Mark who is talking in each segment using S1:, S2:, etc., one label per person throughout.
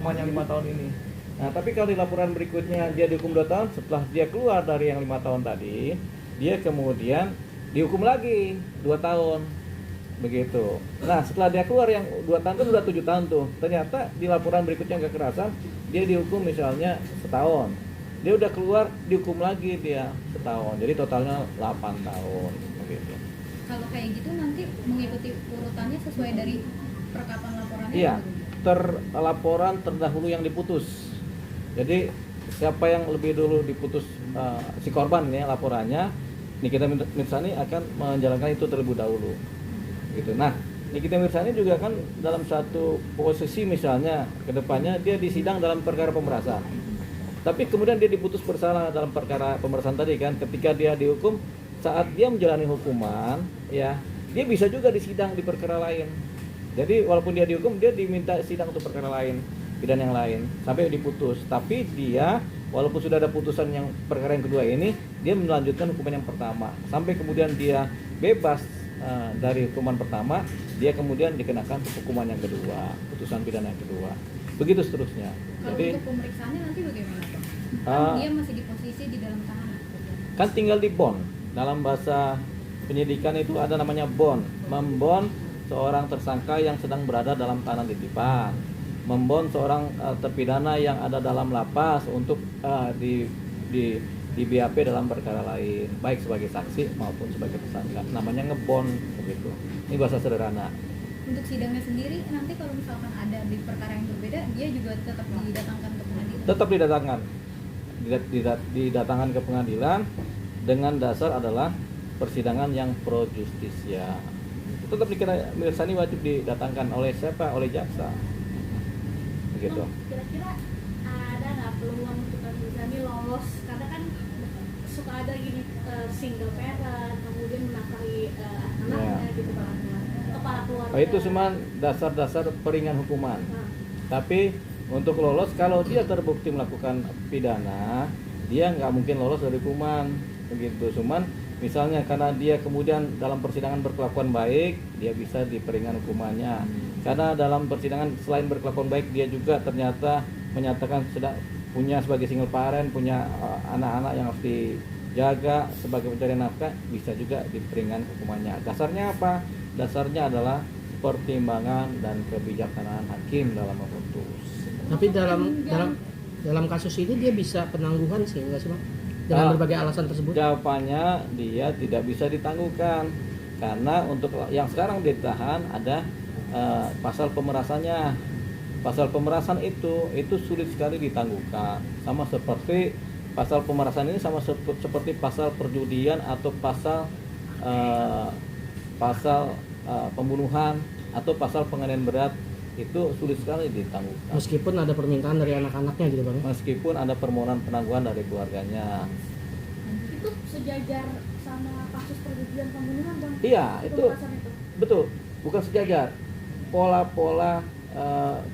S1: hukumannya 5 tahun ini. Nah, tapi kalau di laporan berikutnya dia dihukum 2 tahun, setelah dia keluar dari yang 5 tahun tadi, dia kemudian dihukum lagi 2 tahun. Begitu. Nah, setelah dia keluar yang 2 tahun kan udah 7 tahun tuh. Ternyata di laporan berikutnya kekerasan, dia dihukum misalnya setahun. Dia udah keluar, dihukum lagi dia setahun. Jadi totalnya 8 tahun. Begitu.
S2: Kalau kayak gitu nanti mengikuti urutannya sesuai dari perkataan laporannya?
S1: Iya, laporan terdahulu yang diputus. Jadi siapa yang lebih dulu diputus si korban ya laporannya, Nikita Mirzani akan menjalankan itu terlebih dahulu. Gitu. Nah, Nikita Mirzani juga kan dalam satu posisi misalnya kedepannya dia disidang dalam perkara pemerasan. Tapi kemudian dia diputus bersalah dalam perkara pemerasan tadi kan, ketika dia dihukum saat dia menjalani hukuman ya, dia bisa juga disidang di perkara lain. Jadi walaupun dia dihukum, dia diminta sidang untuk perkara lain, pidana yang lain sampai diputus. Tapi dia walaupun sudah ada putusan yang perkara yang kedua ini, dia melanjutkan hukuman yang pertama sampai kemudian dia bebas dari hukuman pertama, dia kemudian dikenakan hukuman yang kedua, putusan pidana yang kedua. Begitu seterusnya.
S2: Kalau
S1: Jadi
S2: untuk pemeriksaannya nanti bagaimana, Pak? Kan dia masih di posisi di dalam tahanan.
S1: kan tinggal di bond. Dalam bahasa penyidikan itu ada namanya bond. Membond seorang tersangka yang sedang berada dalam tahanan titipan. Membond seorang terpidana yang ada dalam lapas untuk di BAP dalam perkara lain, baik sebagai saksi maupun sebagai tersangka. Namanya ngebond begitu. Ini bahasa sederhana.
S2: Untuk sidangnya sendiri nanti kalau misalkan ada di perkara yang berbeda, dia juga tetap didatangkan ke pengadilan.
S1: Tetap didatangkan. Didatangkan ke pengadilan dengan dasar adalah persidangan yang pro justisia. Tetap Nikita Mirzani wajib didatangkan oleh siapa? Oleh jaksa. Begitu.
S3: Kira-kira ada nggak peluang untuk Mirzani lolos? Karena kan suka ada gini single parent, kemudian menafkahi anak-anaknya gitu Pak. Kepala keluarga.
S1: Itu cuma dasar-dasar peringan hukuman. Tapi untuk lolos, kalau dia terbukti melakukan pidana, dia nggak mungkin lolos dari hukuman. Begitu. Cuman misalnya karena dia kemudian dalam persidangan berkelakuan baik, dia bisa diperingan hukumannya. Karena dalam persidangan selain berkelakuan baik, dia juga ternyata menyatakan sudah punya sebagai single parent, punya anak-anak yang harus dijaga sebagai pencari nafkah, bisa juga diperingan hukumannya. Dasarnya apa? Dasarnya adalah pertimbangan dan kebijaksanaan hakim dalam memutus.
S4: Tapi dalam kasus ini dia bisa penangguhan sih, enggak sih Pak? Dengan berbagai alasan tersebut.
S1: Jawabannya dia tidak bisa ditangguhkan karena untuk yang sekarang ditahan ada pasal pemerasannya. Pasal pemerasan itu sulit sekali ditangguhkan. Sama seperti pasal pemerasan ini sama seperti pasal perjudian atau pasal pembunuhan atau pasal penganiayaan berat, itu sulit sekali ditangguhkan.
S4: Meskipun ada permintaan dari anak-anaknya gitu Bang.
S1: Meskipun ada permohonan penangguhan dari keluarganya.
S3: Itu sejajar sama kasus perjudian pembunuhan Bang?
S1: Iya, itu betul, bukan sejajar. Pola-pola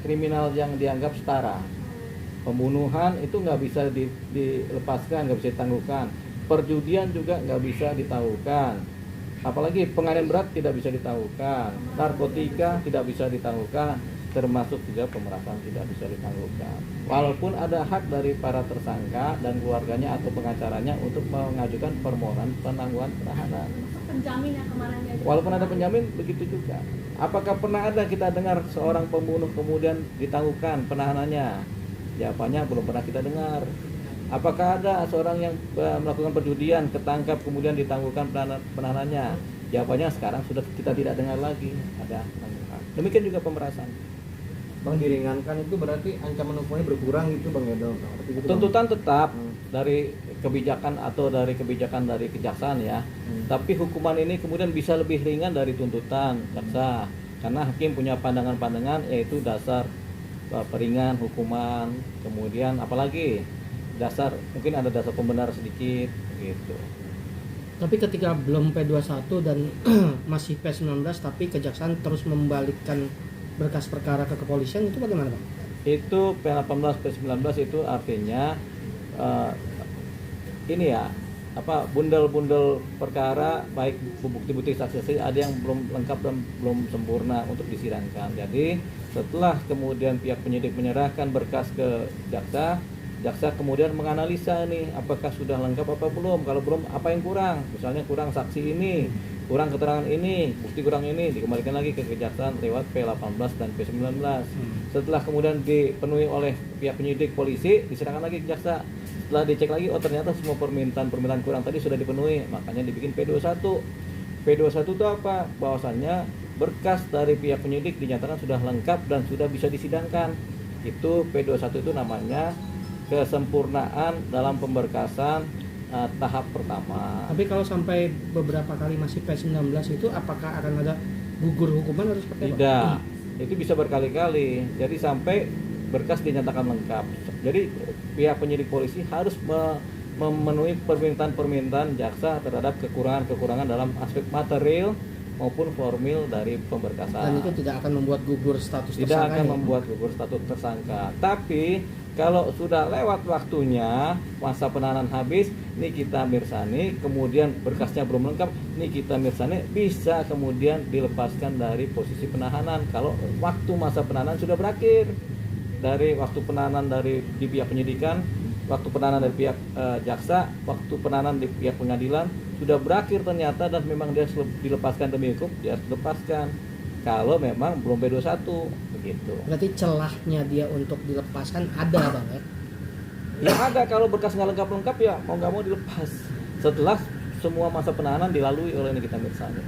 S1: kriminal yang dianggap setara. Pembunuhan itu nggak bisa dilepaskan, nggak bisa ditangguhkan. Perjudian juga nggak bisa ditangguhkan. Apalagi penganiayaan berat tidak bisa ditangguhkan. Narkotika tidak bisa ditangguhkan. Termasuk juga pemerasan tidak bisa ditangguhkan. Walaupun ada hak dari para tersangka dan keluarganya atau pengacaranya untuk mengajukan permohonan penangguhan penahanan.
S3: Penjamin yang kemarin diajukan.
S1: Walaupun ada penjamin, begitu juga. Apakah pernah ada kita dengar seorang pembunuh kemudian ditangguhkan penahanannya? Jawabannya belum pernah kita dengar. Apakah ada seorang yang melakukan perjudian ketangkap kemudian ditangguhkan penahanannya? Jawabannya sekarang sudah kita tidak dengar lagi ada tangguhan. Demikian juga pemerasan.
S5: Bang, diringankan itu berarti ancaman hukumnya berkurang gitu Bang Edo.
S1: Tuntutan tetap dari kebijakan atau dari kebijakan dari kejaksaan ya. Tapi hukuman ini kemudian bisa lebih ringan dari tuntutan jaksa. Karena hakim punya pandangan-pandangan, yaitu dasar peringan hukuman, kemudian apalagi dasar, mungkin ada dasar pembenar sedikit gitu.
S4: Tapi ketika belum P21 dan masih P19 tapi kejaksaan terus membalikkan berkas perkara ke kepolisian, itu bagaimana Bang?
S1: Itu P18 P19 itu artinya ini ya, bundel-bundel perkara baik bukti-bukti saksi ada yang belum lengkap dan belum sempurna untuk disidangkan. Jadi setelah kemudian pihak penyidik menyerahkan berkas ke jaksa kemudian menganalisa nih apakah sudah lengkap apa belum. Kalau belum apa yang kurang, misalnya kurang saksi ini, kurang keterangan ini, bukti kurang ini, dikembalikan lagi ke kejaksaan lewat P18 dan P19. Setelah kemudian dipenuhi oleh pihak penyidik polisi, diserahkan lagi ke jaksa. Setelah dicek lagi, oh ternyata semua permintaan kurang tadi sudah dipenuhi, makanya dibikin P21. P21 itu apa? Bahwasannya berkas dari pihak penyidik dinyatakan sudah lengkap dan sudah bisa disidangkan. Itu P21 itu namanya kesempurnaan dalam pemberkasan tahap pertama.
S4: Tapi kalau sampai beberapa kali masih P19 itu apakah akan ada gugur hukuman atau seperti apa?
S1: Tidak, itu bisa berkali-kali. Jadi sampai berkas dinyatakan lengkap. Jadi pihak penyidik polisi harus memenuhi permintaan jaksa terhadap kekurangan dalam aspek material maupun formil dari pemberkasan.
S4: Dan itu tidak akan membuat gugur status
S1: Tidak
S4: tersangka.
S1: akan membuat gugur status tersangka. Tapi kalau sudah lewat waktunya, masa penahanan habis, Nikita Mirzani, kemudian berkasnya belum lengkap, Nikita Mirzani bisa kemudian dilepaskan dari posisi penahanan kalau waktu masa penahanan sudah berakhir. Dari waktu penahanan di pihak penyidikan, waktu penahanan dari pihak jaksa, waktu penahanan di pihak pengadilan sudah berakhir ternyata dan memang dia dilepaskan demi hukum, dia harus dilepaskan. Kalau memang belum P21 begitu.
S4: Berarti celahnya dia untuk dilepaskan ada Bang ya?
S1: Yang ada kalau berkas nggak lengkap ya mau nggak mau dilepas setelah semua masa penahanan dilalui oleh Nikita Mirzani.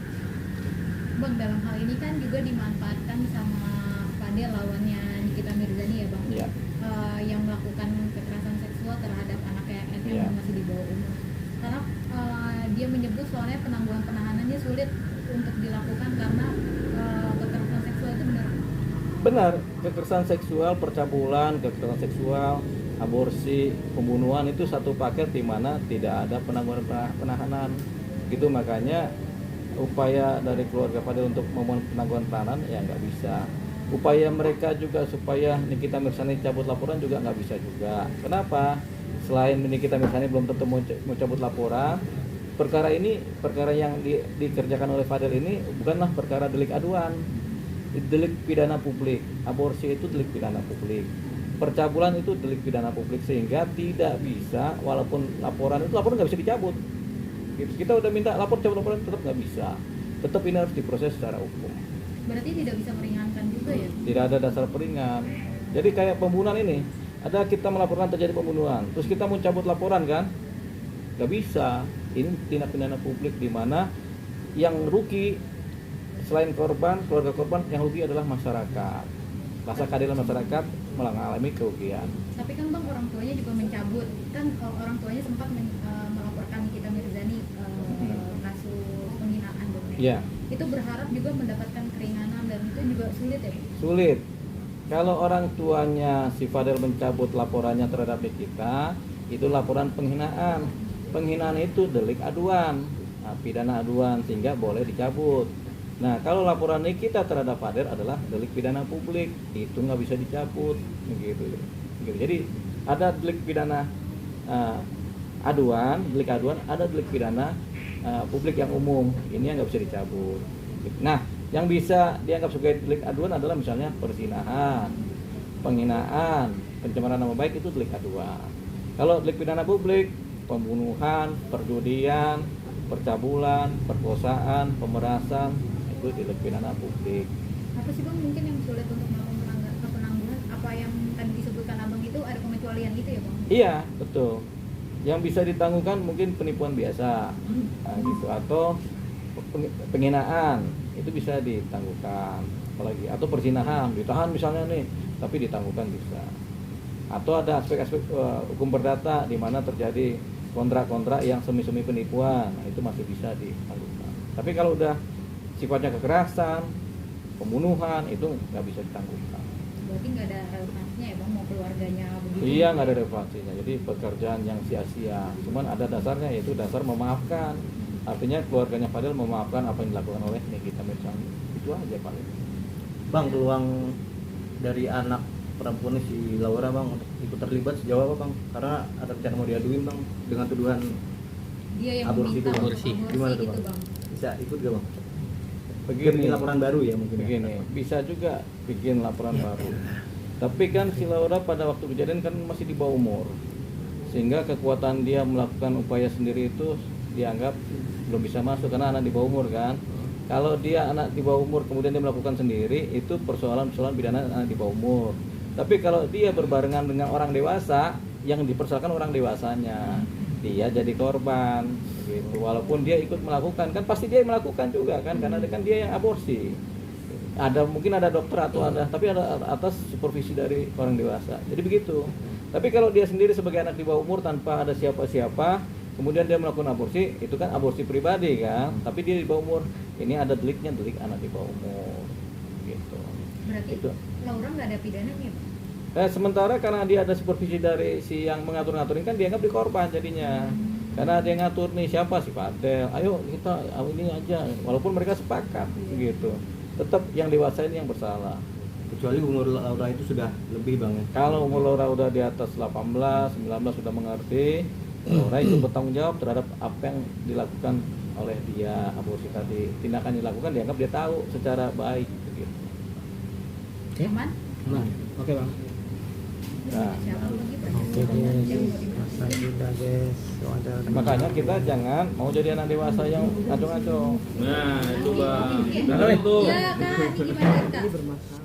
S2: Bang, dalam hal ini kan juga dimanfaatkan sama Fadel lawannya Nikita Mirzani ya Bang,
S1: Ya.
S2: yang melakukan kekerasan seksual terhadap anaknya yang
S1: Ya.
S2: masih di bawah umur. Karena dia menyebut soalnya penangguhan penahanannya sulit untuk dilakukan karena kekerasan seksual itu
S1: Benar, kekerasan seksual, percabulan, kekerasan seksual, aborsi, pembunuhan itu satu paket di mana tidak ada penangguhan penahanan. Itu makanya upaya dari keluarga Fadel untuk memohon penangguhan penahanan ya nggak bisa. Upaya mereka juga supaya Nikita Mirzani cabut laporan juga nggak bisa juga. Kenapa? Selain Nikita Mirzani belum tentu mau cabut laporan, perkara yang dikerjakan oleh Fadel ini bukanlah perkara delik aduan, delik pidana publik. Aborsi itu delik pidana publik, percabulan itu delik pidana publik, sehingga tidak bisa, walaupun laporan nggak bisa dicabut. Kita udah minta cabut laporan tetap nggak bisa, tetap ini harus diproses secara hukum.
S2: berarti tidak bisa meringankan juga ya?
S1: Tidak ada dasar peringan. Jadi kayak pembunuhan ini, ada kita melaporkan terjadi pembunuhan, terus kita mau cabut laporan kan? Nggak bisa. Ini tindak pidana publik di mana yang rugi selain korban, keluarga korban, yang rugi adalah masyarakat. Rasa keadilan masyarakat mengalami kerugian.
S2: Tapi kan Bang, orang tuanya juga mencabut kan, orang tuanya sempat melaporkan Nikita Mirzani kasus penghinaan Bang.
S1: Ya,
S2: Itu berharap juga mendapatkan keringanan dan itu juga sulit ya Bang?
S1: sulit. Kalau orang tuanya si Fadel mencabut laporannya terhadap Nikita, itu laporan penghinaan. Penghinaan itu delik aduan, pidana aduan, sehingga boleh dicabut. Nah, kalau laporan Nikita terhadap Fadel adalah delik pidana publik, itu nggak bisa dicabut, begitu. Jadi ada delik pidana aduan, ada delik pidana publik yang umum, ini yang nggak bisa dicabut. Nah, yang bisa dianggap sebagai delik aduan adalah misalnya perzinahan, penghinaan, pencemaran nama baik, itu delik aduan. Kalau delik pidana publik, pembunuhan, perjudian, percabulan, perkosaan, pemerasan, itu delik pidana publik.
S2: Apa sih Bang mungkin yang sulit untuk melakukan penangguhan? Apa yang tadi disebutkan Abang itu ada pengecualian gitu ya Bang?
S1: Iya, betul. Yang bisa ditangguhkan mungkin penipuan biasa, gitu, atau penghinaan itu bisa ditangguhkan, apalagi atau perzinahan ditahan misalnya nih, tapi ditangguhkan bisa. Atau ada aspek-aspek hukum perdata di mana terjadi kontrak-kontrak yang semi-semi penipuan, nah, itu masih bisa ditangguhkan. Tapi kalau udah sifatnya kekerasan, pembunuhan, itu nggak bisa ditangguhkan.
S2: Berarti nggak ada relevansinya ya Bang, mau keluarganya begitu?
S1: Iya, nggak ada relevansinya. Jadi pekerjaan yang sia-sia. Cuman ada dasarnya, yaitu dasar memaafkan. Artinya keluarganya Fadel memaafkan apa yang dilakukan oleh Nikita Mirzani. Itu aja paling.
S5: Bang, peluang dari anak perempuan si Laura Bang untuk ikut terlibat sejauh apa Bang? Karena ada rencana mau diaduin Bang dengan tuduhan
S2: dia yang
S5: Aborsi
S2: meminta
S5: itu, Bang.
S2: untuk
S4: Aborsi.
S5: Gimana tuh,
S2: gitu
S5: Bang?
S2: bang.
S5: Bisa ikut gak bang?
S1: Begini,
S5: Bikin laporan baru ya mungkin. ya?
S1: begini, bisa juga bikin laporan baru. Tapi kan si Laura pada waktu kejadian kan masih di bawah umur, sehingga kekuatan dia melakukan upaya sendiri itu dianggap belum bisa masuk karena anak di bawah umur kan. Kalau dia anak di bawah umur kemudian dia melakukan sendiri, itu persoalan pidana anak di bawah umur. Tapi kalau dia berbarengan dengan orang dewasa, yang dipersoalkan orang dewasanya, dia jadi korban gitu. Walaupun dia ikut melakukan, kan pasti dia melakukan juga kan, karena kan dia yang aborsi. Mungkin ada dokter atau ada, tapi ada atas supervisi dari orang dewasa. Jadi begitu. Tapi kalau dia sendiri sebagai anak di bawah umur tanpa ada siapa-siapa, kemudian dia melakukan aborsi, itu kan aborsi pribadi kan. Tapi dia di bawah umur, ini ada deliknya, delik anak di bawah umur gitu.
S2: Berarti
S1: Itu.
S2: Laura nggak ada pidananya bang?
S1: Sementara karena dia ada supervisi dari si yang mengatur-ngatur ini kan dianggap di korban jadinya. Karena dia ngatur nih siapa si Fadel, ayo kita ini aja, walaupun mereka sepakat gitu. Tetap yang dewasa ini yang bersalah.
S5: Kecuali umur Laura itu sudah lebih bang ya.
S1: Kalau umur Laura udah di atas 18, 19 sudah mengerti, Laura itu bertanggung jawab terhadap apa yang dilakukan oleh dia, aborsi tadi. Tindakan yang dilakukan dianggap dia tahu secara baik gitu.
S4: Oke.
S2: Aman?
S4: Nah, oke bang.
S1: Nah,
S2: Siapa lagi Pak?
S4: Oke
S2: Yang mau
S4: guys,
S2: dibahas?
S4: masa kita guys.
S1: makanya kita jangan mau jadi anak dewasa yang ngaco-ngaco.
S6: Nah, itu bang.
S2: Oke.
S6: Dengerin tuh.
S2: Iya kak, ini gimana kak?
S4: Ini bermasalah.